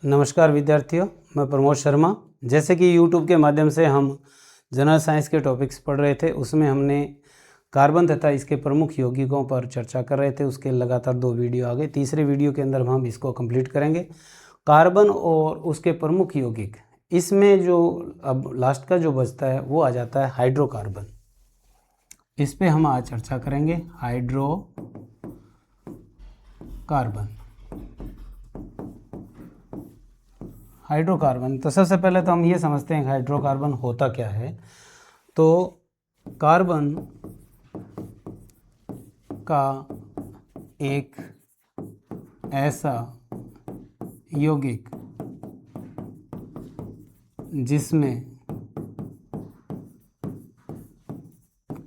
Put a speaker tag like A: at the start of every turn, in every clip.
A: नमस्कार विद्यार्थियों, मैं प्रमोद शर्मा। जैसे कि YouTube के माध्यम से हम जनरल साइंस के टॉपिक्स पढ़ रहे थे, उसमें हमने कार्बन तथा इसके प्रमुख यौगिकों पर चर्चा कर रहे थे। उसके लगातार 2 वीडियो आ गए। तीसरे वीडियो के अंदर हम इसको कंप्लीट करेंगे। कार्बन और उसके प्रमुख यौगिक, इसमें जो अब लास्ट का जो बचता है वो आ जाता है हाइड्रोकार्बन। इस पे हम आज चर्चा करेंगे हाइड्रोकार्बन। हाइड्रोकार्बन, तो सबसे पहले तो हम ये समझते हैं हाइड्रोकार्बन होता क्या है। तो कार्बन का एक ऐसा यौगिक जिसमें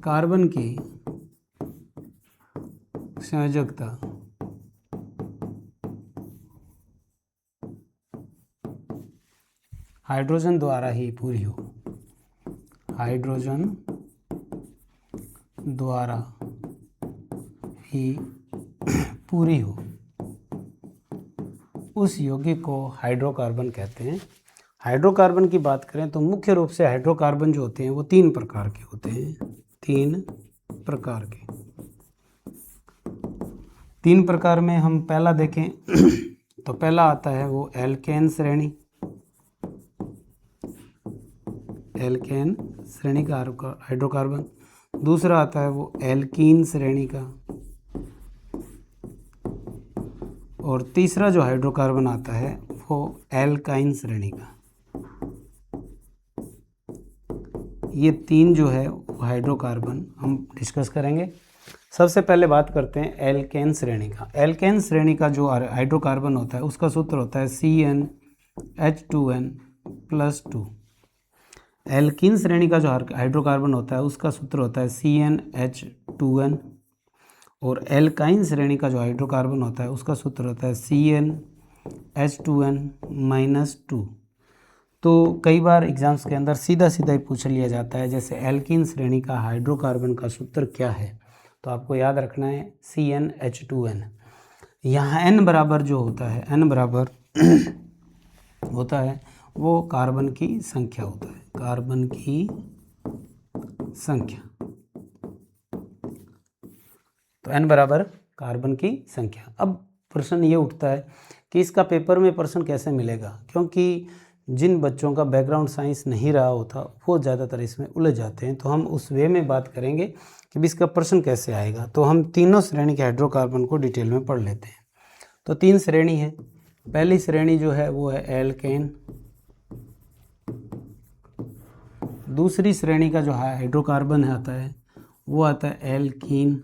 A: कार्बन की संयोजकता हाइड्रोजन द्वारा ही पूरी हो, हाइड्रोजन द्वारा ही पूरी हो, उस यौगिक को हाइड्रोकार्बन कहते हैं। हाइड्रोकार्बन की बात करें तो मुख्य रूप से हाइड्रोकार्बन जो होते हैं वो 3 प्रकार के होते हैं। 3 प्रकार में हम पहला देखें तो पहला आता है वो एल्केन श्रेणी, एल्केन श्रेणी का हाइड्रोकार्बन। दूसरा आता है वो एल्कीन श्रेणी का, और तीसरा जो हाइड्रोकार्बन आता है वो एल्काइन श्रेणी का। ये 3 जो है वो हाइड्रोकार्बन हम डिस्कस करेंगे। सबसे पहले बात करते हैं एल्केन श्रेणी का। एल्केन श्रेणी का जो हाइड्रोकार्बन होता है उसका सूत्र होता है CnH2n+2। एल्कीन श्रेणी का जो हाइड्रोकार्बन होता है उसका सूत्र होता है CnH2n, और एल्काइन श्रेणी का जो हाइड्रोकार्बन होता है उसका सूत्र होता है CnH2n-2। तो कई बार एग्जाम्स के अंदर सीधा सीधा ही पूछ लिया जाता है, जैसे एल्कीन श्रेणी का हाइड्रोकार्बन का सूत्र क्या है, तो आपको याद रखना है CnH2n। यहाँ n बराबर जो होता है, n बराबर होता है वो कार्बन की संख्या होता है, कार्बन की संख्या। तो n बराबर कार्बन की संख्या। अब प्रश्न ये उठता है कि इसका पेपर में प्रश्न कैसे मिलेगा, क्योंकि जिन बच्चों का बैकग्राउंड साइंस नहीं रहा होता वो ज़्यादातर इसमें उलझ जाते हैं। तो हम उस वे में बात करेंगे कि इसका प्रश्न कैसे आएगा। तो हम तीनों श्रेणी के हाइड्रोकार्बन को डिटेल में पढ़ लेते हैं। तो 3 श्रेणी है। पहली श्रेणी जो है वो है एल्केन। दूसरी श्रेणी का जो हाइड्रोकार्बन आता है वो आता है एल्कीन,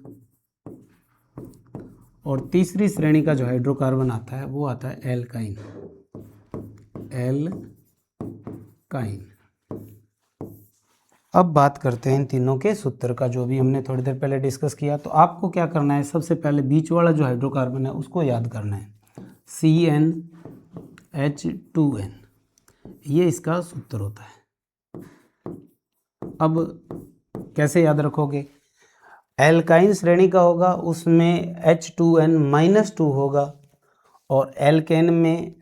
A: और तीसरी श्रेणी का जो हाइड्रोकार्बन आता है वो आता है एल्काइन। अब बात करते हैं इन तीनों के सूत्र का, जो भी हमने थोड़ी देर पहले डिस्कस किया। तो आपको क्या करना है, सबसे पहले बीच वाला जो हाइड्रोकार्बन है उसको याद करना है, CnH2n, ये इसका सूत्र होता है। अब कैसे याद रखोगे, एल्काइन श्रेणी का होगा उसमें H2n-2 होगा, और एल्केन में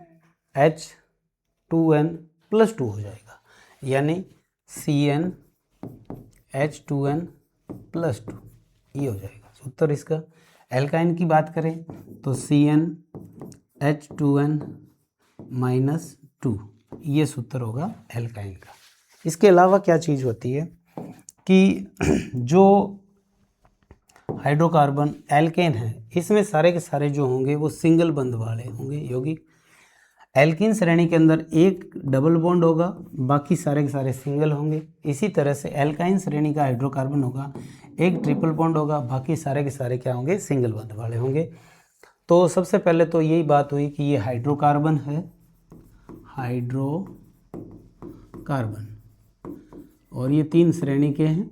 A: H2n+2 हो जाएगा, यानी CnH2n+2, ये हो जाएगा सूत्र इसका। एल्काइन की बात करें तो CnH2n-2, ये सूत्र होगा एल्काइन का। इसके अलावा क्या चीज़ होती है कि जो हाइड्रोकार्बन एल्केन है इसमें सारे के सारे जो होंगे वो सिंगल बंध वाले होंगे यौगिक। एल्कीन श्रेणी के अंदर एक डबल बॉन्ड होगा, बाकी सारे के सारे सिंगल होंगे। इसी तरह से एल्काइन श्रेणी का हाइड्रोकार्बन होगा, एक ट्रिपल बॉन्ड होगा, बाकी सारे के सारे क्या होंगे, सिंगल बंध वाले होंगे। तो सबसे पहले तो यही बात हुई कि ये हाइड्रोकार्बन है, हाइड्रोकार्बन, और ये 3 श्रेणी के हैं।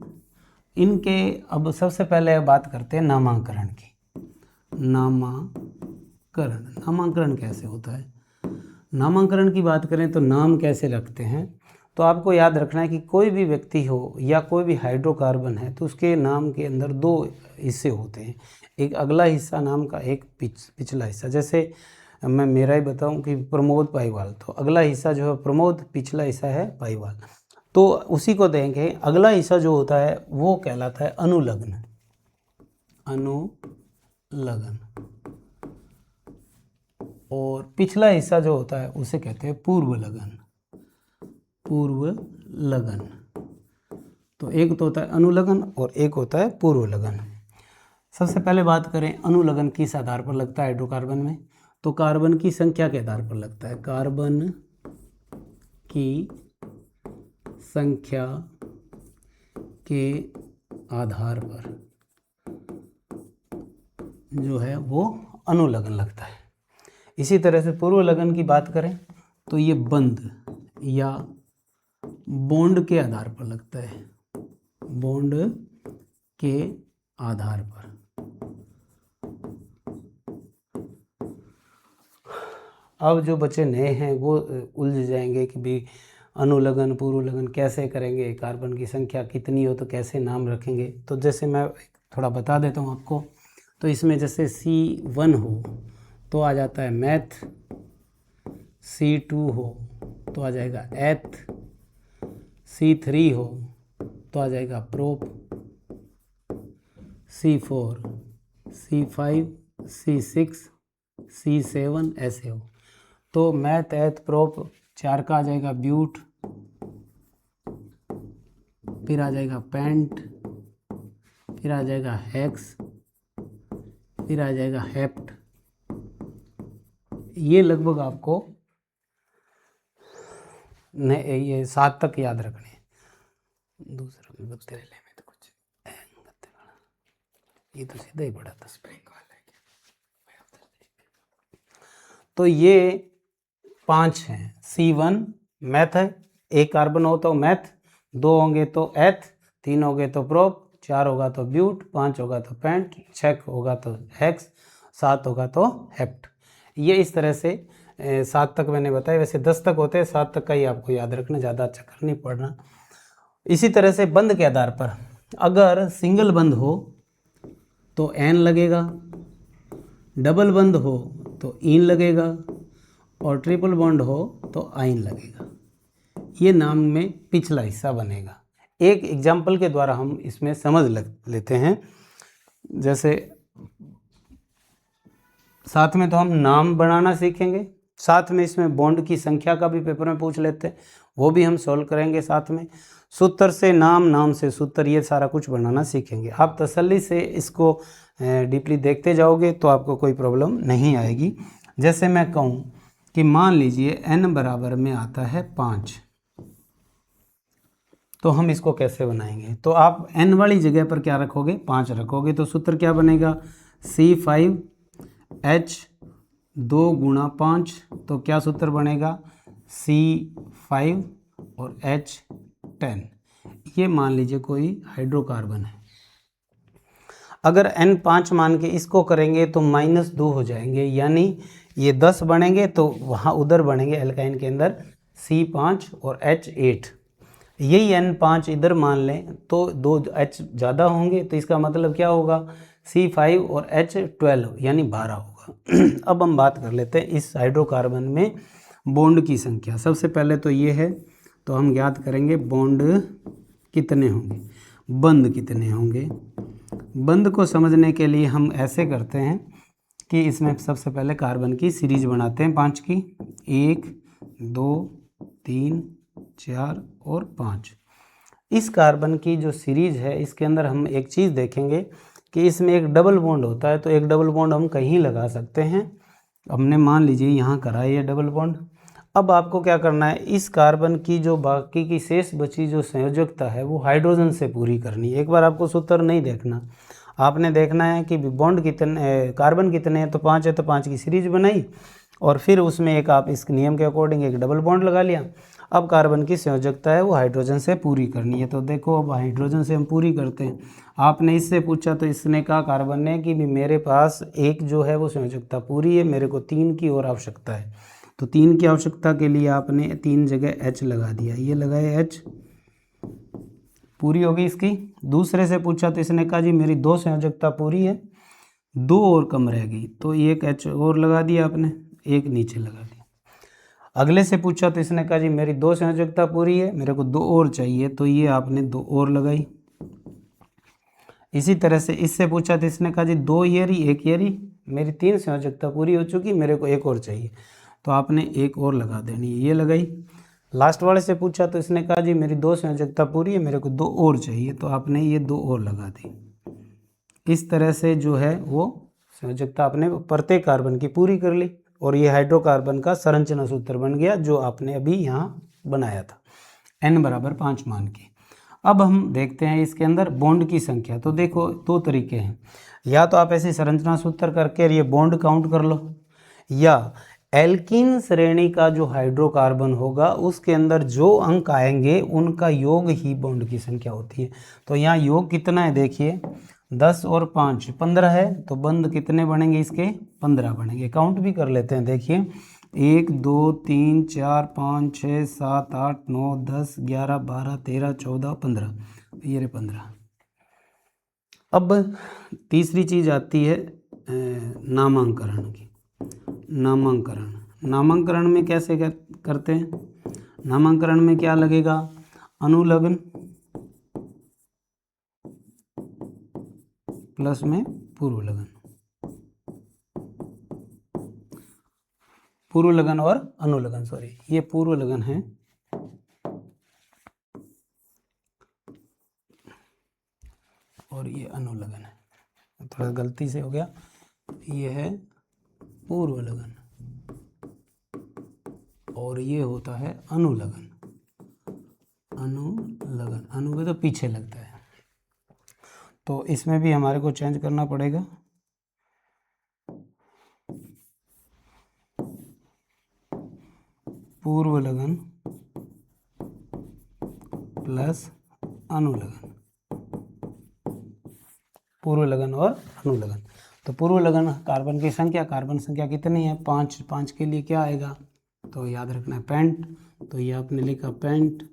A: इनके अब सबसे पहले बात करते हैं नामांकरण की। नामांकरण कैसे होता है, नामांकरण की बात करें तो नाम कैसे रखते हैं। तो आपको याद रखना है कि कोई भी व्यक्ति हो या कोई भी हाइड्रोकार्बन है तो उसके नाम के अंदर 2 हिस्से होते हैं, एक अगला हिस्सा नाम का, एक पिछला हिस्सा। जैसे मैं मेरा ही बताऊं कि प्रमोद पाईवाल, तो अगला हिस्सा जो है प्रमोद, पिछला हिस्सा है पाईवाल, तो उसी को देंगे। अगला हिस्सा जो होता है वो कहलाता है अनुलग्न, अनुलग्न, और पिछला हिस्सा जो होता है उसे कहते हैं पूर्व लगन, पूर्व लगन। तो एक तो होता है अनुलग्न और एक होता है पूर्व लगन। सबसे पहले बात करें अनुलग्न किस आधार पर लगता है हाइड्रोकार्बन में, तो कार्बन की संख्या के आधार पर लगता है, कार्बन की संख्या के आधार पर जो है वो अनुलग्न लगता है। इसी तरह से पूर्व लगन की बात करें तो ये बंध या बॉन्ड के आधार पर लगता है, बॉन्ड के आधार पर। अब जो बच्चे नए हैं वो उलझ जाएंगे कि भी अनुलग्न पूर्व लगन कैसे करेंगे, कार्बन की संख्या कितनी हो तो कैसे नाम रखेंगे। तो जैसे मैं थोड़ा बता देता हूँ आपको, तो इसमें जैसे C1 हो तो आ जाता है मैथ, C2 हो तो आ जाएगा एथ, C3 हो तो आ जाएगा prop, C4, C5, C6, C7 ऐसे हो। तो मैथ एथ प्रोप 4 का आ जाएगा ब्यूट, फिर आ जाएगा पेंट, फिर आ जाएगा हेक्स, फिर आ जाएगा हेप्ट। ये लगभग आपको ये 7 तक याद रखने हैं। दूसरा भी बत्ते ले में तो कुछ ये तो सीधा ही बड़ा था स्प्रिंग वाला है। तो ये 5 हैं। C1 मैथ है, एक कार्बन हो तो मैथ, 2 होंगे तो एथ, 3 होंगे तो प्रोप, 4 होगा तो ब्यूट, 5 होगा तो पेंट, 6 होगा तो हेक्स, 7 होगा तो हेप्ट। ये इस तरह से 7 तक मैंने बताया। वैसे 10 तक होते हैं, 7 तक का ही आपको याद रखना, ज़्यादा चक्कर नहीं पड़ना। इसी तरह से बंध के आधार पर अगर सिंगल बंध हो तो एन लगेगा, डबल बंध हो तो इन लगेगा, और ट्रिपल बॉन्ड हो तो आइन लगेगा। ये नाम में पिछला हिस्सा बनेगा। एक एग्जाम्पल के द्वारा हम इसमें समझ लेते हैं। जैसे साथ में तो हम नाम बनाना सीखेंगे, साथ में इसमें बॉन्ड की संख्या का भी पेपर में पूछ लेते हैं, वो भी हम सॉल्व करेंगे साथ में। सूत्र से नाम, नाम से सूत्र, ये सारा कुछ बनाना सीखेंगे। आप तसल्ली से इसको डीपली देखते जाओगे तो आपको कोई प्रॉब्लम नहीं आएगी। जैसे मैं कहूँ कि मान लीजिए n बराबर में आता है 5, तो हम इसको कैसे बनाएंगे, तो आप n वाली जगह पर क्या रखोगे, 5 रखोगे। तो सूत्र क्या बनेगा, C5H 2 गुणा 5, तो क्या सूत्र बनेगा, C5 और H10। ये मान लीजिए कोई हाइड्रोकार्बन है। अगर n 5 मान के इसको करेंगे तो -2 हो जाएंगे, यानी ये 10 बनेंगे तो वहाँ उधर बनेंगे एल्काइन के अंदर C5 और H8। यही N5 इधर मान लें तो 2 H ज़्यादा होंगे, तो इसका मतलब क्या होगा, C5 और H12 यानी 12 होगा। अब हम बात कर लेते हैं इस हाइड्रोकार्बन में बॉन्ड की संख्या। सबसे पहले तो ये है, तो हम ज्ञात करेंगे बॉन्ड कितने होंगे, बंध कितने होंगे। बंध को समझने के लिए हम ऐसे करते हैं कि इसमें सबसे पहले कार्बन की सीरीज बनाते हैं 5 की, 1 2 3 4 और 5। इस कार्बन की जो सीरीज है इसके अंदर हम एक चीज़ देखेंगे कि इसमें एक डबल बॉन्ड होता है। तो एक डबल बॉन्ड हम कहीं लगा सकते हैं। हमने मान लीजिए यहाँ करा है ये डबल बॉन्ड। अब आपको क्या करना है, इस कार्बन की जो बाकी की शेष बची जो संयोजकता है वो हाइड्रोजन से पूरी करनी है। एक बार आपको सूत्र नहीं देखना, आपने देखना है कि बॉन्ड कितने, कार्बन कितने हैं, तो 5 है तो 5 की सीरीज बनाई और फिर उसमें एक आप इस नियम के अकॉर्डिंग एक डबल बॉन्ड लगा लिया। अब कार्बन की संयोजकता है वो हाइड्रोजन से पूरी करनी है। तो देखो अब हाइड्रोजन से हम पूरी करते हैं। आपने इससे पूछा तो इसने कहा कार्बन ने कि भी मेरे पास एक जो है वो संयोजकता पूरी है, मेरे को 3 की और आवश्यकता है। तो 3 की आवश्यकता के लिए आपने 3 जगह H लगा दिया, ये लगाए H, पूरी होगी इसकी। दूसरे से पूछा तो इसने कहा जी मेरी 2 संयोजकता पूरी है, 2 और कम रह गई, तो एक H और लगा दिया आपने, एक नीचे लगा दिया। अगले से पूछा तो इसने कहा जी मेरी 2 संयोजकता पूरी है, मेरे को 2 और चाहिए, तो ये आपने 2 और लगाई। इसी तरह से इससे पूछा तो इसने कहा जी 2 ईयरी 1 ईयरी, मेरी 3 संयोजकता पूरी हो चुकी, मेरे को एक और चाहिए, तो आपने एक और लगा देनी है, ये लगाई। लास्ट वाले से पूछा तो इसने कहा जी मेरी 2 संयोजकता पूरी है, मेरे को 2 और चाहिए, तो आपने ये 2 और लगा दी। इस तरह से जो है वो संयोजकता आपने प्रत्येक कार्बन की पूरी कर ली, और ये हाइड्रोकार्बन का संरचना सूत्र बन गया जो आपने अभी यहाँ बनाया था, n बराबर 5 मान के। अब हम देखते हैं इसके अंदर बॉन्ड की संख्या। तो देखो 2 तरीके हैं, या तो आप ऐसे संरचना सूत्र करके ये बॉन्ड काउंट कर लो, या एल्कीन श्रेणी का जो हाइड्रोकार्बन होगा उसके अंदर जो अंक आएंगे उनका योग ही बॉन्ड की संख्या होती है। तो यहाँ योग कितना है देखिए, 10 और 5 15 है, तो बंद कितने बनेंगे इसके, 15 बनेंगे। काउंट भी कर लेते हैं, देखिए 1 2 3 4 5 6 7 8 9 10 11 12 13 14 15, ये रहे 15। अब तीसरी चीज़ आती है नामांकरण की। नामांकरण में कैसे करते हैं, नामांकरण में क्या लगेगा, अनुलग्न प्लस में पूर्व लगन, पूर्व लगन और अनुलग्न, सॉरी ये पूर्व लगन है और ये अनुलग्न है, थोड़ा गलती से हो गया, ये है पूर्व लगन और ये होता है अनुलग्न। अनु में तो पीछे लगता है, तो इसमें भी हमारे को चेंज करना पड़ेगा। पूर्व लगन प्लस अनुलग्न, पूर्व लगन और अनुलग्न। तो पूर्व लगन कार्बन की संख्या, कार्बन संख्या कितनी है 5, 5 के लिए क्या आएगा, तो याद रखना है पेंट, तो ये आपने लिखा पेंट।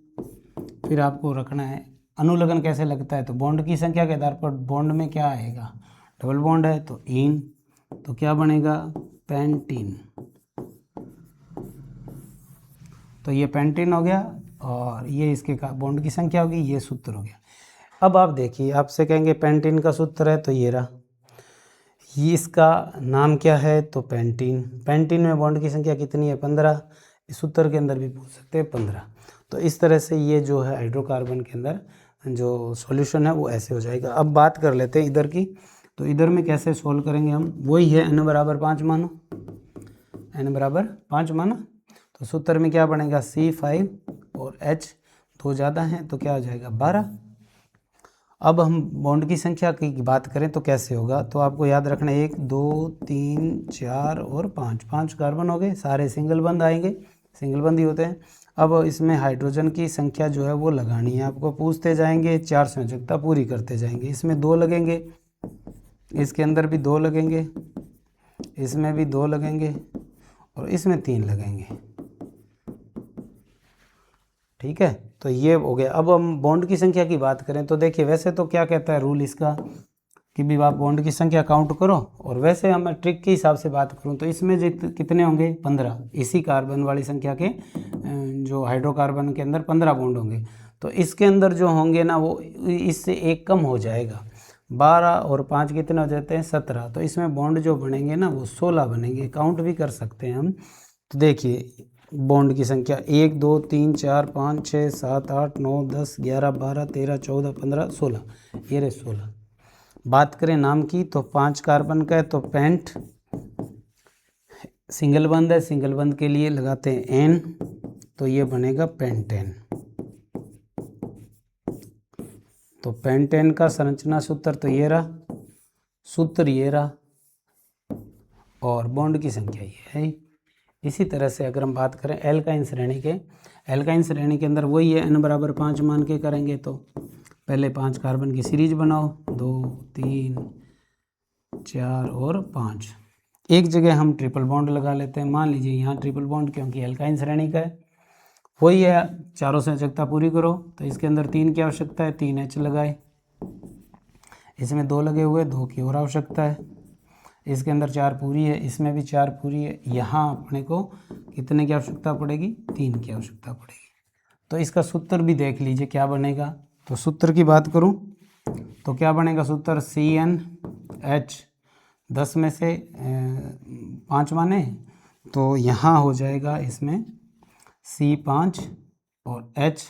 A: फिर आपको रखना है अनुलग्न कैसे लगता है, तो बॉन्ड की संख्या के आधार पर बॉन्ड में क्या आएगा, डबल बॉन्ड है तो इन, तो क्या बनेगा पेंटीन, तो ये पेंटीन हो गया और ये इसके बॉन्ड की संख्या होगी, ये सूत्र हो गया। अब आप देखिए, आपसे कहेंगे पेंटीन का सूत्र है, तो ये रहा, ये इसका नाम क्या है, तो पेंटीन। पेंटीन में बॉन्ड की संख्या कितनी है 15, इस सूत्र के अंदर भी पूछ सकते हैं 15। तो इस तरह से ये जो है हाइड्रोकार्बन के अंदर जो सॉल्यूशन है वो ऐसे हो जाएगा। अब बात कर लेते हैं इधर की, तो इधर में कैसे सोल्व करेंगे हम, वही है n बराबर 5 मानो, n बराबर 5 माना, तो सूत्र में क्या बनेगा C5 और H 2 ज़्यादा हैं तो क्या हो जाएगा 12। अब हम बॉन्ड की संख्या की बात करें तो कैसे होगा, तो आपको याद रखना 1 2 3 4 और 5, 5 कार्बन हो गए, सारे सिंगल बंद आएंगे, सिंगल बंद ही होते हैं। अब इसमें हाइड्रोजन की संख्या जो है वो लगानी है, आपको पूछते जाएंगे, 4 संयोजकता पूरी करते जाएंगे। इसमें 2 लगेंगे, इसके अंदर भी 2 लगेंगे, इसमें भी 2 लगेंगे और इसमें 3 लगेंगे, ठीक है। तो ये हो गया। अब हम बॉन्ड की संख्या की बात करें तो देखिए, वैसे तो क्या कहता है रूल इसका कि भी आप बॉन्ड की संख्या काउंट करो, और वैसे हम ट्रिक के हिसाब से बात करूं तो इसमें कितने होंगे 15, इसी कार्बन वाली संख्या के जो हाइड्रोकार्बन के अंदर 15 बॉन्ड होंगे, तो इसके अंदर जो होंगे ना वो इससे एक कम हो जाएगा, 12 और 5 कितने हो जाते हैं 17, तो इसमें बॉन्ड जो बनेंगे ना वो 16 बनेंगे, काउंट भी कर सकते हैं हम। तो देखिए बॉन्ड की संख्या 1 2 3 4 5 6 7 8 9 10 11 12 13 14 15 16, ये रहे 16। बात करें नाम की तो 5 कार्बन का है तो पेंट, सिंगल बंद है, सिंगल बंद के लिए लगाते हैं एन, तो ये बनेगा पेंटेन। तो पेंटेन का संरचना सूत्र तो ये रहा, सूत्र ये रहा और बॉन्ड की संख्या ये है। इसी तरह से अगर हम बात करें एल्काइन श्रेणी के, एल्काइन श्रेणी के अंदर वही है, n बराबर 5 मान के करेंगे तो पहले 5 कार्बन की सीरीज बनाओ, 2 3 4 और 5, एक जगह हम ट्रिपल बॉन्ड लगा लेते हैं, मान लीजिए यहाँ ट्रिपल बॉन्ड क्योंकि एल्काइन श्रेणी का है, वही है, चारों से आवश्यकता पूरी करो, तो इसके अंदर 3 की आवश्यकता है, 3 H लगाए, इसमें 2 लगे हुए, 2 की और आवश्यकता है, इसके अंदर 4 पूरी है, इसमें भी 4 पूरी है। यहाँ अपने को कितने की आवश्यकता पड़ेगी? 3 की आवश्यकता पड़ेगी। तो इसका सूत्र भी देख लीजिए क्या बनेगा। तो सूत्र की बात करूं तो क्या बनेगा सूत्र? CnH 10 में से 5 माने, तो यहाँ हो जाएगा इसमें C5 और H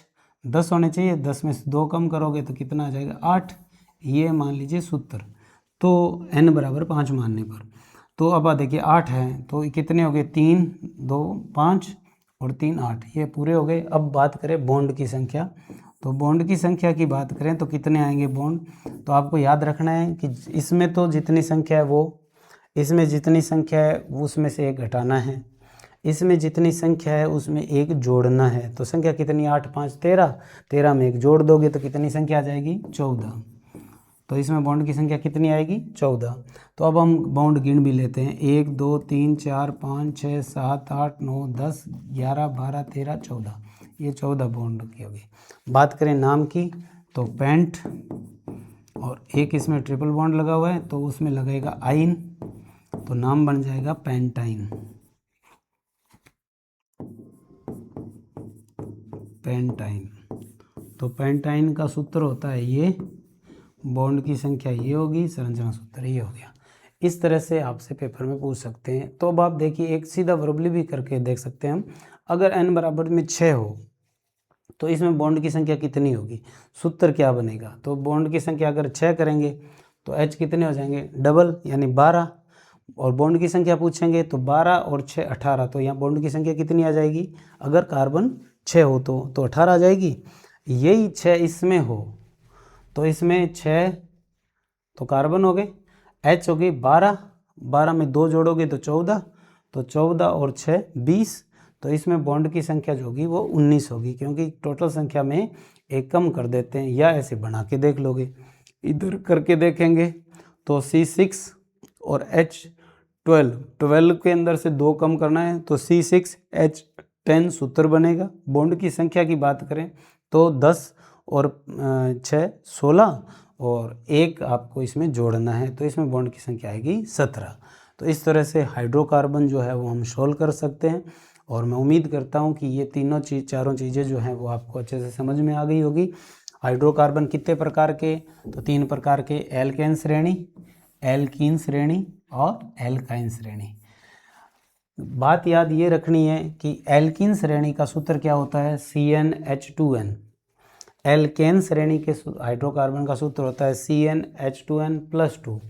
A: 10 होने चाहिए, 10 में से 2 कम करोगे तो कितना आ जाएगा? 8। ये मान लीजिए सूत्र। तो n बराबर 5 मानने पर, तो अब देखिए 8 है तो कितने हो गए? 3 2 5 और 3 8, ये पूरे हो गए। अब बात करें बॉन्ड की संख्या, तो बॉन्ड की संख्या की बात करें तो कितने आएंगे बॉन्ड? तो आपको याद रखना है कि इसमें तो जितनी संख्या है वो, इसमें जितनी संख्या है उसमें से एक घटाना है, इसमें जितनी संख्या है उसमें एक जोड़ना है। तो संख्या कितनी? 8 5 13, 13 में एक जोड़ दोगे तो कितनी संख्या आ जाएगी? 14। तो इसमें बॉन्ड की संख्या कितनी आएगी? 14। तो अब हम बॉन्ड गिन भी लेते हैं। 1 2 3 4 5 6 7 8 9 10 11 12 13 14, ये 14 बॉन्ड की होगी। बात करें नाम की तो पेंट, और एक इसमें ट्रिपल बॉन्ड लगा हुआ है तो उसमें लगेगा आइन, तो नाम बन जाएगा पेंटाइन। पेंटाइन, तो पेंटाइन का सूत्र होता है ये, बॉन्ड की संख्या ये होगी, संरचना सूत्र ये हो गया। इस तरह से आपसे पेपर में पूछ सकते हैं। तो अब आप देखिए एक सीधा वर्बली भी करके देख सकते हैं हम। अगर n बराबर में 6 हो तो इसमें बॉन्ड की संख्या कितनी होगी? सूत्र क्या बनेगा? तो बॉन्ड की संख्या अगर 6 करेंगे तो H कितने हो जाएंगे? डबल यानी 12, और बॉन्ड की संख्या पूछेंगे तो 12 और 6 18, तो यहाँ बॉन्ड की संख्या कितनी आ जाएगी? अगर कार्बन 6 हो तो 18 आ जाएगी। यही 6 इसमें हो तो इसमें 6 तो कार्बन हो गए, H हो गई 12, 12 में 2 जोड़ोगे तो 14, तो 14 और 6 20, तो इसमें बॉन्ड की संख्या जो होगी वो 19 होगी, क्योंकि टोटल संख्या में एक कम कर देते हैं, या ऐसे बना के देख लोगे। इधर करके देखेंगे तो C6 और H12, 12 के अंदर से 2 कम करना है तो C6H10 सूत्र बनेगा। बॉन्ड की संख्या की बात करें तो 10 और 6 16, और एक आपको इसमें जोड़ना है, तो इसमें बॉन्ड की संख्या आएगी 17। तो इस तरह से हाइड्रोकार्बन जो है वो हम सोल्व कर सकते हैं, और मैं उम्मीद करता हूँ कि ये चारों चीज़ें जो हैं वो आपको अच्छे से समझ में आ गई होगी। हाइड्रोकार्बन कितने प्रकार के? तो 3 प्रकार के, एल्केन श्रेणी, एल्कीन श्रेणी और एल्काइन श्रेणी। बात याद ये रखनी है कि एल्कीन श्रेणी का सूत्र क्या होता है? CnH2n। एल्केन श्रेणी के हाइड्रोकार्बन का सूत्र होता है CnH2n+2।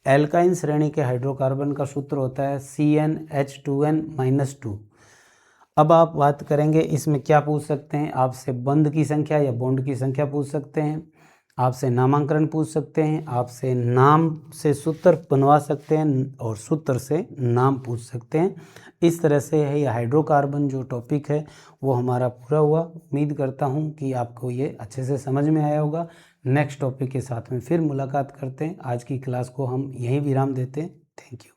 A: एल्काइन श्रेणी के हाइड्रोकार्बन का सूत्र होता है CnH2n-2। अब आप बात करेंगे इसमें क्या पूछ सकते हैं? आपसे बंध की संख्या या बॉन्ड की संख्या पूछ सकते हैं, आपसे नामांकन पूछ सकते हैं, आपसे नाम से सूत्र बनवा सकते हैं, और सूत्र से नाम पूछ सकते हैं। इस तरह से है ये हाइड्रोकार्बन जो टॉपिक है वो हमारा पूरा हुआ। उम्मीद करता हूँ कि आपको ये अच्छे से समझ में आया होगा। नेक्स्ट टॉपिक के साथ में फिर मुलाकात करते हैं। आज की क्लास को हम यहीं विराम देते हैं। Thank you.